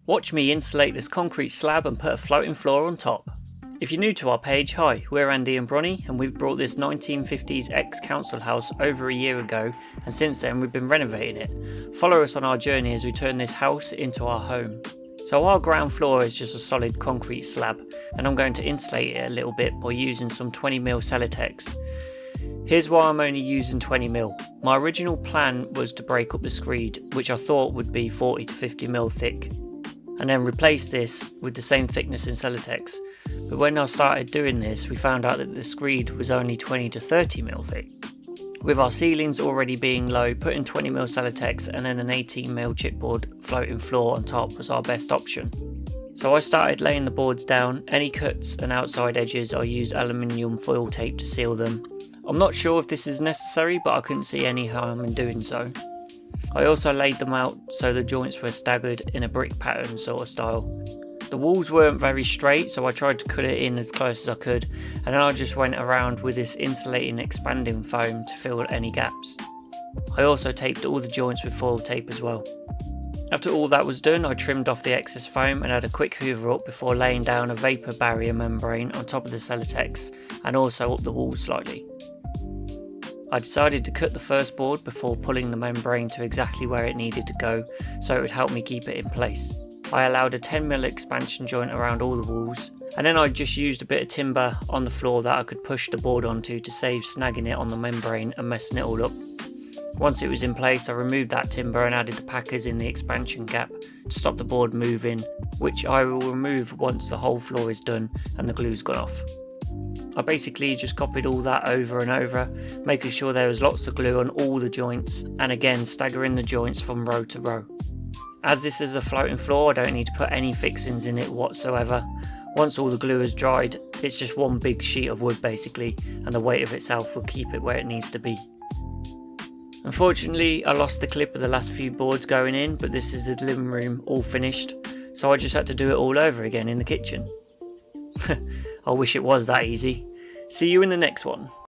Watch me insulate this concrete slab and put a floating floor on top. If you're new to our page, hi, we're Andy and Bronnie and we've brought this 1950s ex-council house over a year ago, and since then we've been renovating it. Follow us on our journey as we turn this house into our home. So our ground floor is just a solid concrete slab, and I'm going to insulate it a little bit by using some 20mm Celotex. Here's why I'm only using 20mm. My original plan was to break up the screed, which I thought would be 40 to 50mm thick, and then replace this with the same thickness in Celotex. But when I started doing this, we found out that the screed was only 20 to 30mm thick. With our ceilings already being low, putting 20mm Celotex and then an 18mm chipboard floating floor on top was our best option. So I started laying the boards down. Any cuts and outside edges, I used aluminium foil tape to seal them. I'm not sure if this is necessary, but I couldn't see any harm in doing so. I also laid them out so the joints were staggered in a brick pattern sort of style. The walls weren't very straight, so I tried to cut it in as close as I could, and then I just went around with this insulating expanding foam to fill any gaps. I also taped all the joints with foil tape as well. After all that was done, I trimmed off the excess foam and had a quick hoover up before laying down a vapour barrier membrane on top of the Celotex and also up the walls slightly. I decided to cut the first board before pulling the membrane to exactly where it needed to go, so it would help me keep it in place. I allowed a 10mm expansion joint around all the walls, and then I just used a bit of timber on the floor that I could push the board onto to save snagging it on the membrane and messing it all up. Once it was in place, I removed that timber and added the packers in the expansion gap to stop the board moving, which I will remove once the whole floor is done and the glue's gone off. I basically just copied all that over and over, making sure there was lots of glue on all the joints, and again staggering the joints from row to row. As this is a floating floor, I don't need to put any fixings in it whatsoever. Once all the glue is dried, it's just one big sheet of wood basically, and the weight of itself will keep it where it needs to be. Unfortunately, I lost the clip of the last few boards going in, but this is the living room all finished, so I just had to do it all over again in the kitchen. I wish it was that easy. See you in the next one.